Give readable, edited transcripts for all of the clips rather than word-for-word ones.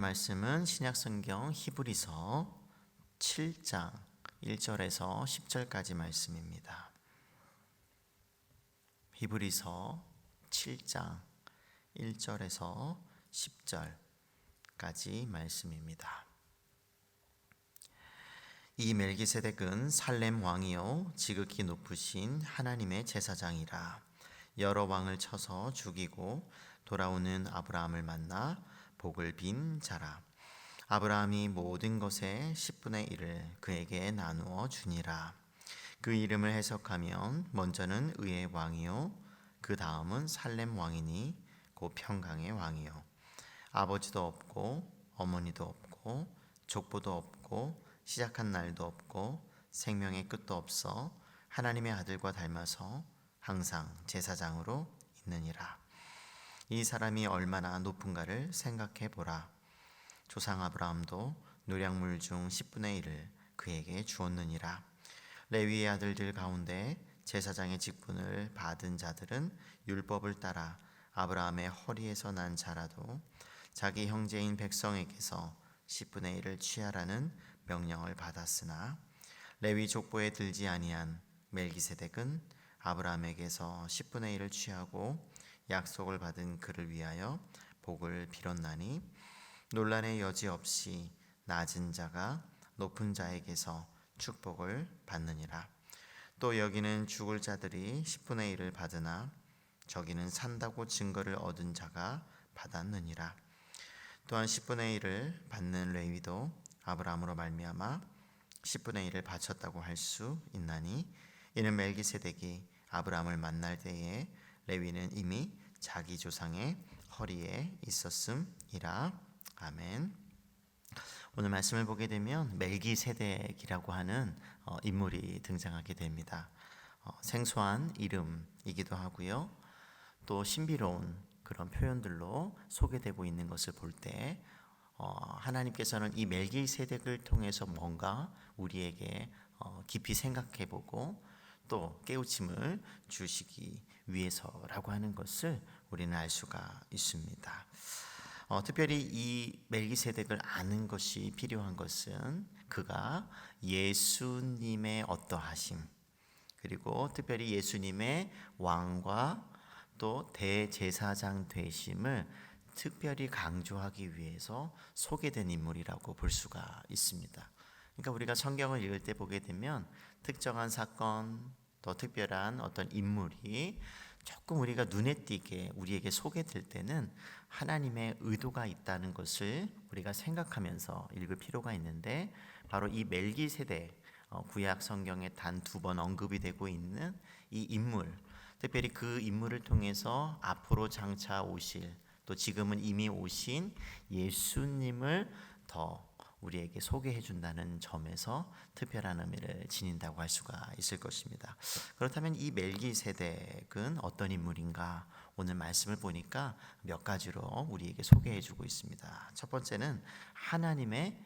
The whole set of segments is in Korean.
말씀은 신약성경 히브리서 7장 1절에서 10절까지 말씀입니다. 히브리서 7장 1절에서 10절까지 말씀입니다. 이 멜기세덱은 살렘 왕이요 지극히 높으신 하나님의 제사장이라. 여러 왕을 쳐서 죽이고 돌아오는 아브라함을 만나 복을 빈 자라. 아브라함이 모든 것의 10분의 1을 그에게 나누어 주니라. 그 이름을 해석하면 먼저는 의의 왕이요 그 다음은 살렘 왕이니 곧 평강의 왕이요. 아버지도 없고 어머니도 없고 족보도 없고 시작한 날도 없고 생명의 끝도 없어 하나님의 아들과 닮아서 항상 제사장으로 있느니라. 이 사람이 얼마나 높은가를 생각해 보라. 조상 아브라함도 노략물 중 10분의 1을 그에게 주었느니라. 레위의 아들들 가운데 제사장의 직분을 받은 자들은 율법을 따라 아브라함의 허리에서 난 자라도 자기 형제인 백성에게서 10분의 1을 취하라는 명령을 받았으나 레위 족보에 들지 아니한 멜기세덱은 아브라함에게서 10분의 1을 취하고 약속을 받은 그를 위하여 복을 빌었나니 논란의 여지 없이 낮은 자가 높은 자에게서 축복을 받느니라. 또 여기는 죽을 자들이 10분의 1을 받으나 저기는 산다고 증거를 얻은 자가 받았느니라. 또한 10분의 1을 받는 레위도 아브라함으로 말미암아 10분의 1을 바쳤다고 할 수 있나니 이는 멜기세덱이 아브라함을 만날 때에 레위는 이미 자기 조상의 허리에 있었음이라. 아멘. 오늘 말씀을 보게 되면 멜기세덱이라고 하는 인물이 등장하게 됩니다. 생소한 이름이기도 하고요. 또 신비로운 그런 표현들로 소개되고 있는 것을 볼 때 하나님께서는 이 멜기세덱을 통해서 뭔가 우리에게 깊이 생각해보고 또 깨우침을 주시기 위해서라고 하는 것을 우리는 알 수가 있습니다. 특별히 이 멜기세덱을 아는 것이 필요한 것은 그가 예수님의 어떠하심, 그리고 특별히 예수님의 왕과 또 대제사장 되심을 특별히 강조하기 위해서 소개된 인물이라고 볼 수가 있습니다. 그러니까 우리가 성경을 읽을 때 보게 되면 특정한 사건, 또 특별한 어떤 인물이 조금 우리가 눈에 띄게 우리에게 소개될 때는 하나님의 의도가 있다는 것을 우리가 생각하면서 읽을 필요가 있는데, 바로 이 멜기세덱, 구약 성경에 단 2번 언급이 되고 있는 이 인물, 특별히 그 인물을 통해서 앞으로 장차 오실, 또 지금은 이미 오신 예수님을 더 우리에게 소개해 준다는 점에서 특별한 의미를 지닌다고 할 수가 있을 것입니다. 그렇다면 이 멜기세덱은 어떤 인물인가? 오늘 말씀을 보니까 몇 가지로 우리에게 소개해 주고 있습니다. 첫 번째는 하나님의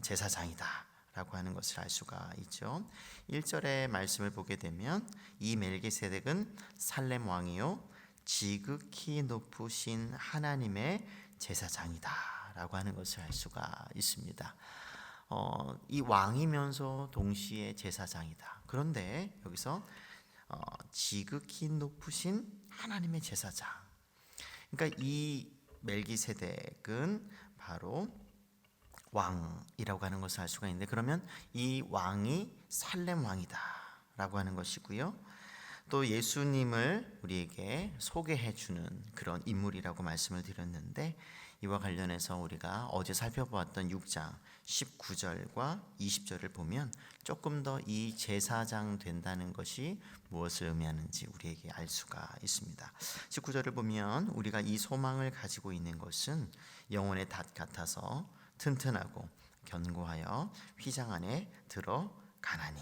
제사장이다 라고 하는 것을 알 수가 있죠. 1절의 말씀을 보게 되면 이 멜기세덱은 살렘 왕이요 지극히 높으신 하나님의 제사장이다 라고 하는 것을 알 수가 있습니다. 이 왕이면서 동시에 제사장이다. 그런데 여기서 지극히 높으신 하나님의 제사장. 그러니까 이 멜기세덱은 바로 왕이라고 하는 것을 알 수가 있는데, 그러면 이 왕이 살렘 왕이다 라고 하는 것이고요. 또 예수님을 우리에게 소개해 주는 그런 인물이라고 말씀을 드렸는데, 이와 관련해서 우리가 어제 살펴보았던 6장 19절과 20절을 보면 조금 더 이 제사장 된다는 것이 무엇을 의미하는지 우리에게 알 수가 있습니다. 19절을 보면 우리가 이 소망을 가지고 있는 것은 영혼의 닷 같아서 튼튼하고 견고하여 휘장 안에 들어가나니.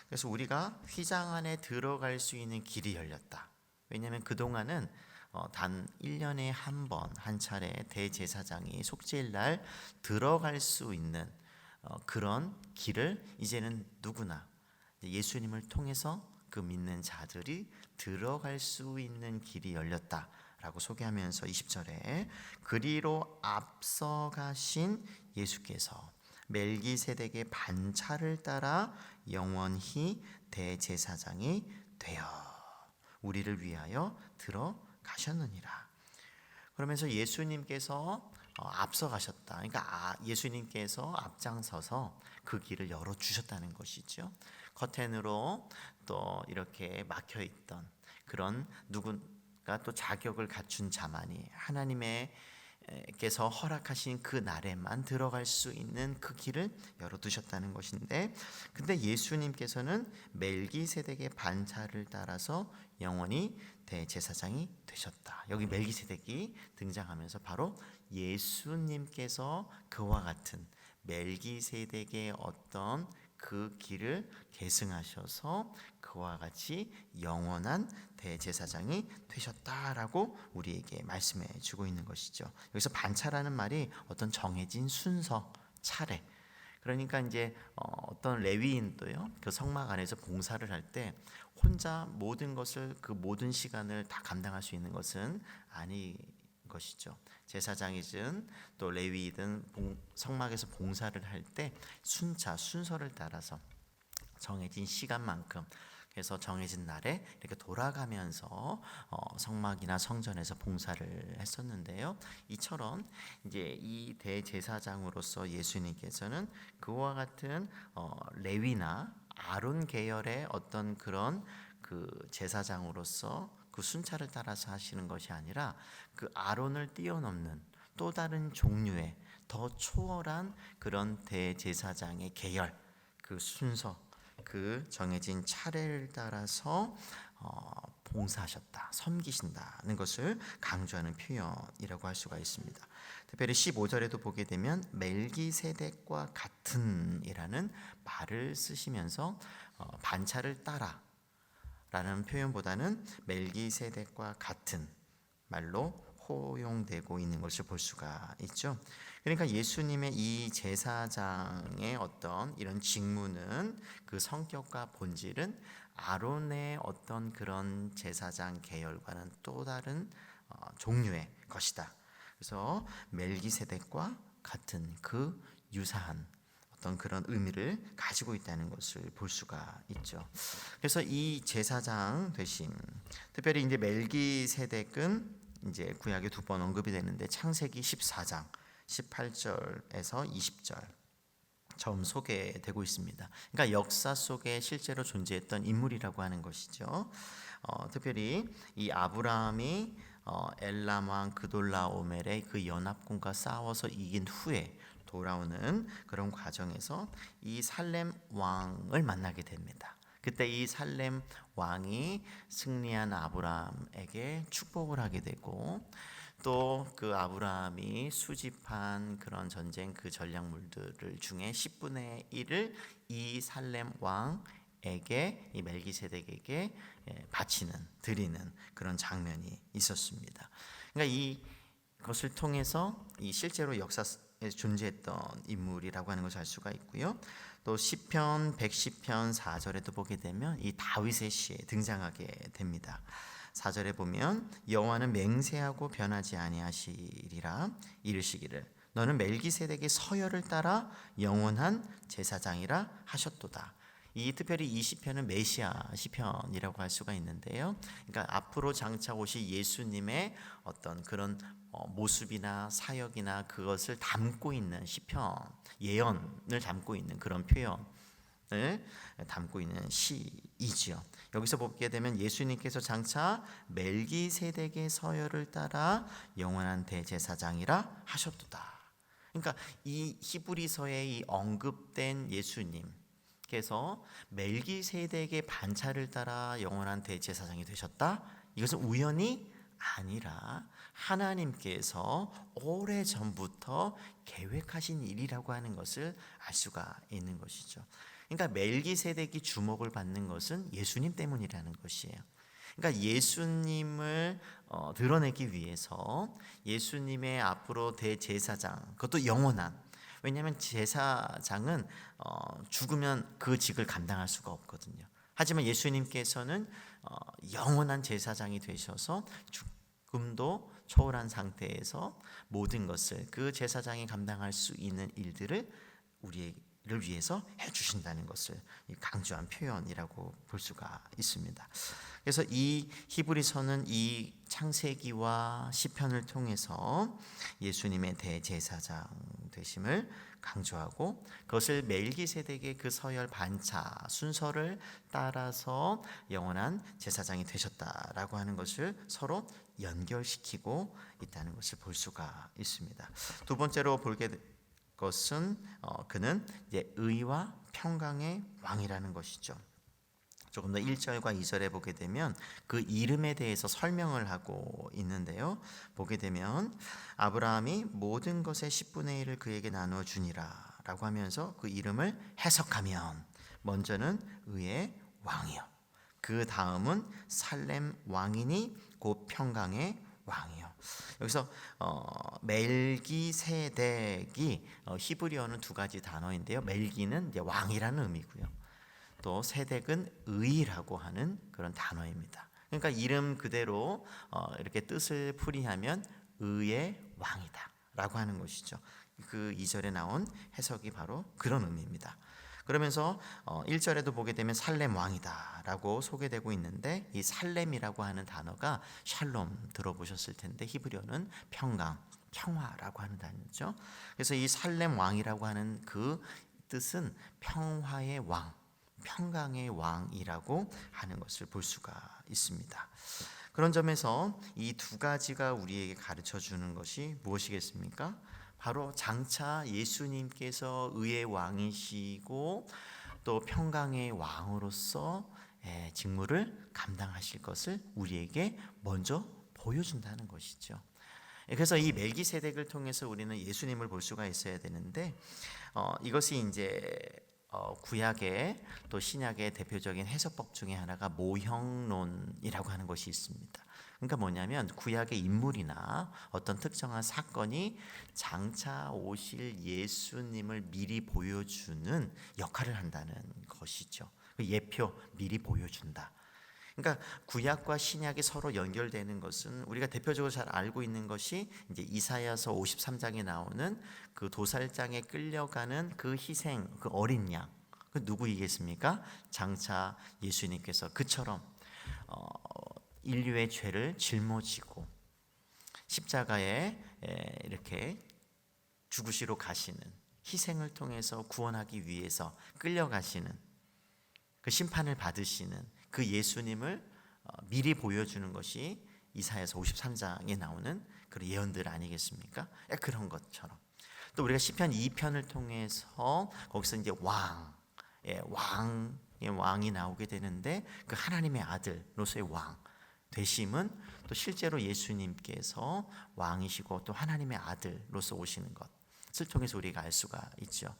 그래서 우리가 휘장 안에 들어갈 수 있는 길이 열렸다. 왜냐하면 그동안은 단 1년에 한 번, 한 차례 대제사장이 속죄일 날 들어갈 수 있는 그런 길을 이제는 누구나 예수님을 통해서 그 믿는 자들이 들어갈 수 있는 길이 열렸다 라고 소개하면서 20절에 그리로 앞서가신 예수께서 멜기세덱의 반차를 따라 영원히 대제사장이 되어 우리를 위하여 들어가셨느니라. 그러면서 예수님께서 앞서가셨다. 그러니까 예수님께서 앞장서서 그 길을 열어주셨다는 것이죠. 커튼으로 또 이렇게 막혀있던 그런 누군가 또 자격을 갖춘 자만이 하나님께서 허락하신 그 날에만 들어갈 수 있는 그 길을 열어두셨다는 것인데, 근데 예수님께서는 멜기세덱의 반차를 따라서 영원히 대제사장이 되셨다. 여기 멜기세덱이 등장하면서 바로 예수님께서 그와 같은 멜기세덱의 어떤 그 길을 계승하셔서 그와 같이 영원한 대제사장이 되셨다라고 우리에게 말씀해 주고 있는 것이죠. 여기서 반차라는 말이 어떤 정해진 순서, 차례. 그러니까 이제 어떤 레위인도요, 그 성막 안에서 봉사를 할 때 혼자 모든 것을, 그 모든 시간을 다 감당할 수 있는 것은 아닌 것이죠. 제사장이든 또 레위이든 성막에서 봉사를 할 때 순서를 따라서 정해진 시간만큼, 그래서 정해진 날에 이렇게 돌아가면서 성막이나 성전에서 봉사를 했었는데요. 이처럼 이제 이 대제사장으로서 예수님께서는 그와 같은 레위나 아론 계열의 어떤 그런 그 제사장으로서 그 순차를 따라서 하시는 것이 아니라 그 아론을 뛰어넘는 또 다른 종류의 더 초월한 그런 대제사장의 계열, 그 순서, 그 정해진 차례를 따라서 봉사하셨다, 섬기신다는 것을 강조하는 표현이라고 할 수가 있습니다. 특별히 15절에도 보게 되면 멜기세덱과 같은이라는 말을 쓰시면서 반차를 따라 라는 표현보다는 멜기세덱과 같은 말로 호용되고 있는 것을 볼 수가 있죠. 그러니까 예수님의 이 제사장의 어떤 이런 직무는, 그 성격과 본질은 아론의 어떤 그런 제사장 계열과는 또 다른 종류의 것이다. 그래서 멜기세덱과 같은 그 유사한 어떤 그런 의미를 가지고 있다는 것을 볼 수가 있죠. 그래서 이 제사장 대신, 특별히 이제 멜기세덱은 이제 구약에 두 번 언급이 되는데 창세기 14장 18절에서 20절 처음 소개되고 있습니다. 그러니까 역사 속에 실제로 존재했던 인물이라고 하는 것이죠. 특별히 이 아브라함이 엘람 왕 그돌라오멜의 그 연합군과 싸워서 이긴 후에 돌아오는 그런 과정에서 이 살렘 왕을 만나게 됩니다. 그때 이 살렘 왕이 승리한 아브라함에게 축복을 하게 되고, 또 그 아브라함이 수집한 그런 전쟁 그 전략물들 중에 10분의 1을 이 살렘 왕에게, 이 멜기세덱에게 바치는, 드리는 그런 장면이 있었습니다. 그러니까 이것을 통해서 이 실제로 역사에 존재했던 인물이라고 하는 것을 알 수가 있고요. 또 시편 110편 4절에도 보게 되면 이 다윗의 시에 등장하게 됩니다. 4절에 보면 여호와는 맹세하고 변하지 아니하시리라 이르시기를 너는 멜기세덱의 서열을 따라 영원한 제사장이라 하셨도다. 이 특별히 이 시편은 메시아 시편이라고 할 수가 있는데요. 그러니까 앞으로 장차 오실 예수님의 어떤 그런 모습이나 사역이나 그것을 담고 있는 시편, 예언을 담고 있는 그런 표현을 담고 있는 시이지요. 여기서 보게 되면 예수님께서 장차 멜기세덱의 서열을 따라 영원한 대제사장이라 하셨도다. 그러니까 이 히브리서에 이 언급된 예수님께서 멜기세덱의 반차를 따라 영원한 대제사장이 되셨다? 이것은 우연이 아니라 하나님께서 오래전부터 계획하신 일이라고 하는 것을 알 수가 있는 것이죠. 그러니까 멜기세덱이 주목을 받는 것은 예수님 때문이라는 것이에요. 그러니까 예수님을 드러내기 위해서 예수님의 앞으로 대제사장, 그것도 영원한, 왜냐하면 제사장은 죽으면 그 직을 감당할 수가 없거든요. 하지만 예수님께서는 영원한 제사장이 되셔서 금도 초월한 상태에서 모든 것을 그 제사장이 감당할 수 있는 일들을 우리를 위해서 해주신다는 것을 강조한 표현이라고 볼 수가 있습니다. 그래서 이 히브리서는 이 창세기와 시편을 통해서 예수님의 대제사장 되심을 강조하고 그것을 멜기세덱의 그 서열 반차 순서를 따라서 영원한 제사장이 되셨다라고 하는 것을 서로 연결시키고 있다는 것을 볼 수가 있습니다. 두 번째로 볼게 것은 그는 이제 의와 평강의 왕이라는 것이죠. 조금 더 1절과 2절에 보게 되면 그 이름에 대해서 설명을 하고 있는데요. 보게 되면 아브라함이 모든 것의 10분의 1을 그에게 나누어 주니라 라고 하면서 그 이름을 해석하면 먼저는 의의 왕이요, 그 다음은 살렘 왕이니 곧 평강의 왕이요. 여기서 멜기세덱이 히브리어는 두 가지 단어인데요. 멜기는 이제 왕이라는 의미고요. 또 세덱은 의라고 하는 그런 단어입니다. 그러니까 이름 그대로 이렇게 뜻을 풀이하면 의의 왕이다 라고 하는 것이죠. 그 2절에 나온 해석이 바로 그런 의미입니다. 그러면서 1절에도 보게 되면 살렘 왕이다 라고 소개되고 있는데 이 살렘이라고 하는 단어가 샬롬 들어보셨을 텐데 히브리어는 평강, 평화라고 하는 단어죠. 그래서 이 살렘 왕이라고 하는 그 뜻은 평화의 왕, 평강의 왕이라고 하는 것을 볼 수가 있습니다. 그런 점에서 이 두 가지가 우리에게 가르쳐 주는 것이 무엇이겠습니까? 바로 장차 예수님께서 의의 왕이시고 또 평강의 왕으로서 직무를 감당하실 것을 우리에게 먼저 보여준다는 것이죠. 그래서 이 멜기세덱을 통해서 우리는 예수님을 볼 수가 있어야 되는데 이것이 이제 구약의 또 신약의 대표적인 해석법 중에 하나가 모형론이라고 하는 것이 있습니다. 그러니까 뭐냐면 구약의 인물이나 어떤 특정한 사건이 장차 오실 예수님을 미리 보여주는 역할을 한다는 것이죠. 예표 미리 보여준다. 그러니까 구약과 신약이 서로 연결되는 것은 우리가 대표적으로 잘 알고 있는 것이 이제 이사야서 53장에 나오는 그 도살장에 끌려가는 그 희생, 그 어린 양, 그 누구이겠습니까? 장차 예수님께서 그처럼 인류의 죄를 짊어지고 십자가에 이렇게 죽으시러 가시는 희생을 통해서 구원하기 위해서 끌려가시는 그 심판을 받으시는 그 예수님을 미리 보여주는 것이 이사야서 53장에 나오는 그런 예언들 아니겠습니까? 그런 것처럼 또 우리가 시편 2편을 통해서 거기서 이제 왕이 나오게 되는데 그 하나님의 아들로서의 왕 되심은 또 실제로 예수님께서 왕이시고 또 하나님의 아들로서 오시는 것을 통해서 우리가 알 수가 있죠.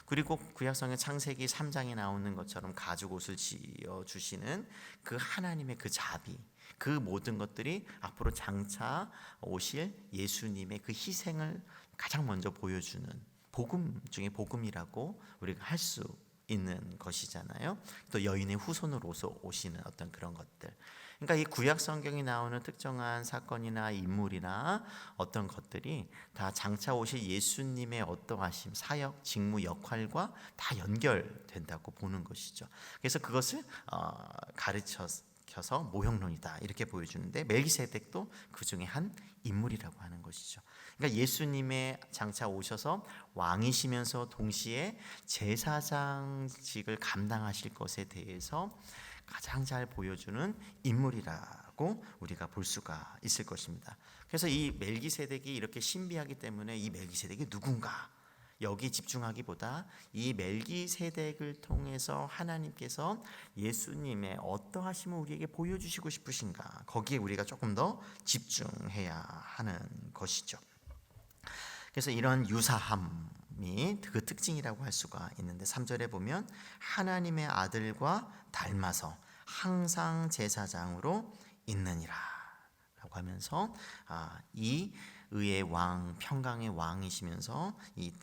그리고 구약성의 창세기 3장에 나오는 것처럼 가죽 옷을 지어 주시는 그 하나님의 그 자비, 그 모든 것들이 앞으로 장차 오실 예수님의 그 희생을 가장 먼저 보여주는 복음 중에 복음이라고 우리가 할 수 있는 것이잖아요. 또 여인의 후손으로서 오시는 어떤 그런 것들. 그러니까 이 구약 성경이 나오는 특정한 사건이나 인물이나 어떤 것들이 다 장차 오실 예수님의 어떠하심, 사역, 직무, 역할과 다 연결된다고 보는 것이죠. 그래서 그것을 가르쳐서 모형론이다 이렇게 보여주는데 멜기세덱도 그 중에 한 인물이라고 하는 것이죠. 그러니까 예수님의 장차 오셔서 왕이시면서 동시에 제사장직을 감당하실 것에 대해서 가장 잘 보여주는 인물이라고 우리가 볼 수가 있을 것입니다. 그래서 이 멜기세덱이 이렇게 신비하기 때문에 이 멜기세덱이 누군가 여기 집중하기보다 이 멜기세덱을 통해서 하나님께서 예수님의 어떠하심을 우리에게 보여주시고 싶으신가 거기에 우리가 조금 더 집중해야 하는 것이죠. 그래서 이런 유사함이 그 특징이라고 할 수가 있는데 3절에 보면 하나님의 아들과 닮아서 항상 제사장으로 있느니라 라고 하면서 이 의의 왕, 평강의 왕이시면서 이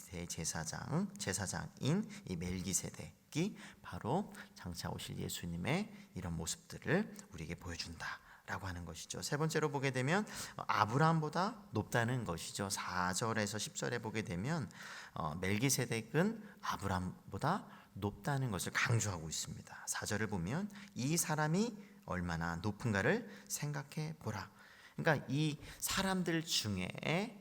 제사장인 이 멜기세덱이 바로 장차 오실 예수님의 이런 모습들을 우리에게 보여준다 라고 하는 것이죠. 세 번째로 보게 되면 아브라함보다 높다는 것이죠. 4절에서 10절에 보게 되면 멜기세덱은 아브라함보다 높다는 것을 강조하고 있습니다. 4절을 보면 이 사람이 얼마나 높은가를 생각해 보라. 그러니까 이 사람들 중에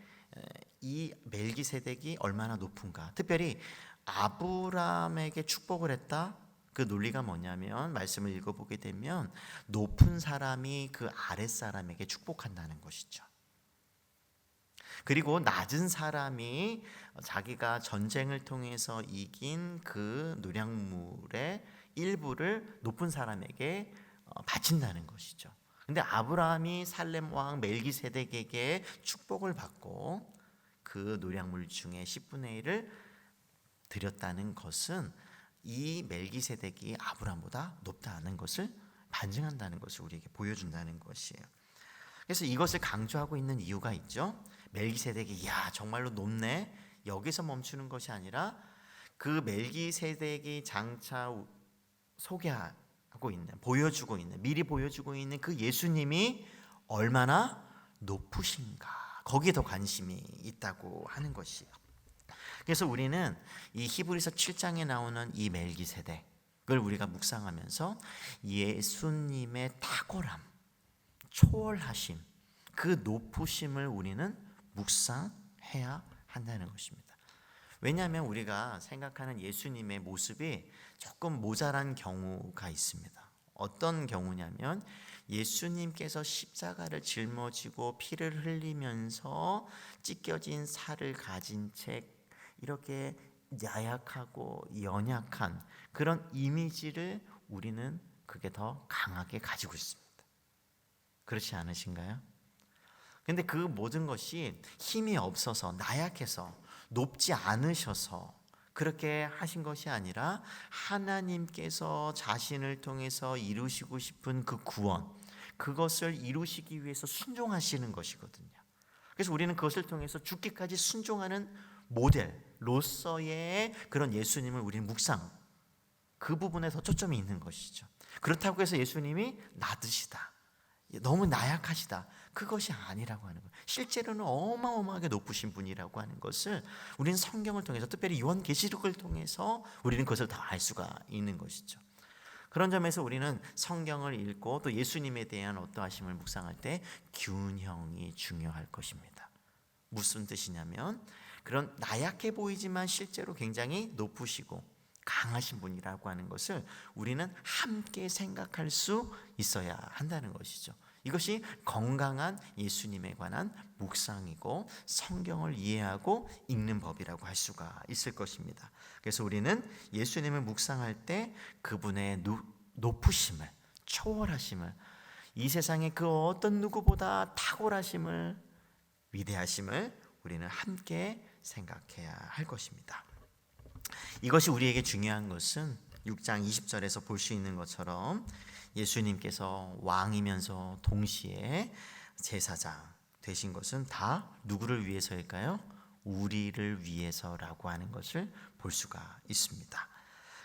이 멜기세덱이 얼마나 높은가, 특별히 아브라함에게 축복을 했다. 그 논리가 뭐냐면 말씀을 읽어보게 되면 높은 사람이 그 아랫사람에게 축복한다는 것이죠. 그리고 낮은 사람이 자기가 전쟁을 통해서 이긴 그 노략물의 일부를 높은 사람에게 바친다는 것이죠. 근데 아브라함이 살렘 왕 멜기세덱에게 축복을 받고 그 노략물 중에 10분의 1을 드렸다는 것은 이 멜기세덱이 아브라함보다 높다는 것을 반증한다는 것을 우리에게 보여준다는 것이에요. 그래서 이것을 강조하고 있는 이유가 있죠. 멜기세덱이 야 정말로 높네, 여기서 멈추는 것이 아니라 그 멜기세덱이 장차 소개하고 있는, 보여주고 있는, 미리 보여주고 있는 그 예수님이 얼마나 높으신가, 거기에 더 관심이 있다고 하는 것이에요. 그래서 우리는 이 히브리서 7장에 나오는 이 멜기세덱을 우리가 묵상하면서 예수님의 탁월함, 초월하심, 그 높으심을 우리는 묵상해야 한다는 것입니다. 왜냐하면 우리가 생각하는 예수님의 모습이 조금 모자란 경우가 있습니다. 어떤 경우냐면 예수님께서 십자가를 짊어지고 피를 흘리면서 찢겨진 살을 가진 채 이렇게 야약하고 연약한 그런 이미지를 우리는 그게 더 강하게 가지고 있습니다. 그렇지 않으신가요? 근데 그 모든 것이 힘이 없어서, 나약해서, 높지 않으셔서 그렇게 하신 것이 아니라 하나님께서 자신을 통해서 이루시고 싶은 그 구원, 그것을 이루시기 위해서 순종하시는 것이거든요. 그래서 우리는 그것을 통해서 죽기까지 순종하는 모델로서의 그런 예수님을 우리는 묵상, 그 부분에 더 초점이 있는 것이죠. 그렇다고 해서 예수님이 낮으시다, 너무 나약하시다, 그것이 아니라고 하는 거예요. 실제로는 어마어마하게 높으신 분이라고 하는 것을 우리는 성경을 통해서, 특별히 요한계시록을 통해서 우리는 그것을 다 알 수가 있는 것이죠. 그런 점에서 우리는 성경을 읽고 또 예수님에 대한 어떠하심을 묵상할 때 균형이 중요할 것입니다. 무슨 뜻이냐면 그런 나약해 보이지만 실제로 굉장히 높으시고 강하신 분이라고 하는 것을 우리는 함께 생각할 수 있어야 한다는 것이죠. 이것이 건강한 예수님에 관한 묵상이고 성경을 이해하고 읽는 법이라고 할 수가 있을 것입니다. 그래서 우리는 예수님을 묵상할 때 그분의 높으심을, 초월하심을, 이 세상의 그 어떤 누구보다 탁월하심을, 위대하심을 우리는 함께 생각해야 할 것입니다. 이것이 우리에게 중요한 것은 6장 20절에서 볼 수 있는 것처럼 예수님께서 왕이면서 동시에 제사장 되신 것은 다 누구를 위해서일까요? 우리를 위해서라고 하는 것을 볼 수가 있습니다.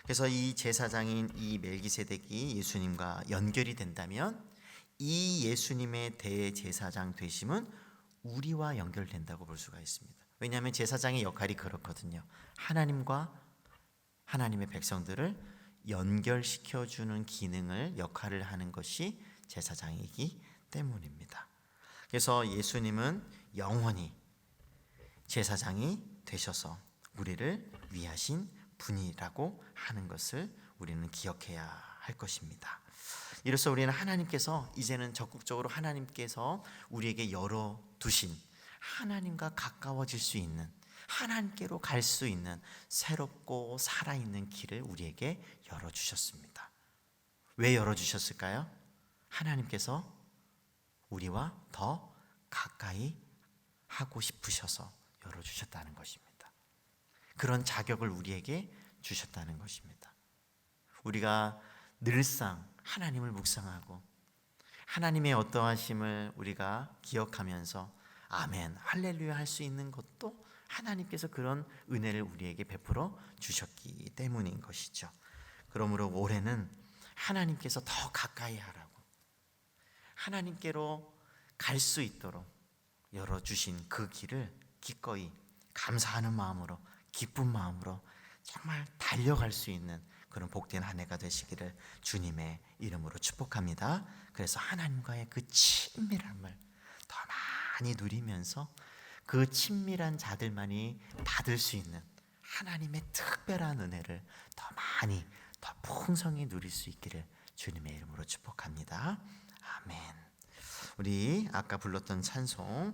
그래서 이 제사장인 이 멜기세덱이 예수님과 연결이 된다면 이 예수님의 대제사장 되심은 우리와 연결된다고 볼 수가 있습니다. 왜냐하면 제사장의 역할이 그렇거든요. 하나님과 하나님의 백성들을 연결시켜주는 기능을, 역할을 하는 것이 제사장이기 때문입니다. 그래서 예수님은 영원히 제사장이 되셔서 우리를 위하신 분이라고 하는 것을 우리는 기억해야 할 것입니다. 이로써 우리는 하나님께서 이제는 적극적으로 하나님께서 우리에게 열어두신, 하나님과 가까워질 수 있는, 하나님께로 갈 수 있는 새롭고 살아있는 길을 우리에게 열어주셨습니다. 왜 열어주셨을까요? 하나님께서 우리와 더 가까이 하고 싶으셔서 열어주셨다는 것입니다. 그런 자격을 우리에게 주셨다는 것입니다. 우리가 늘상 하나님을 묵상하고 하나님의 어떠하심을 우리가 기억하면서 아멘, 할렐루야 할 수 있는 것도 하나님께서 그런 은혜를 우리에게 베풀어 주셨기 때문인 것이죠. 그러므로 올해는 하나님께서 더 가까이 하라고, 하나님께로 갈 수 있도록 열어주신 그 길을 기꺼이 감사하는 마음으로, 기쁜 마음으로 정말 달려갈 수 있는 그런 복된 한 해가 되시기를 주님의 이름으로 축복합니다. 그래서 하나님과의 그 친밀함을 더 많이 누리면서 그 친밀한 자들만이 받을 수 있는 하나님의 특별한 은혜를 더 많이, 더 풍성히 누릴 수 있기를 주님의 이름으로 축복합니다. 아멘. 우리 아까 불렀던 찬송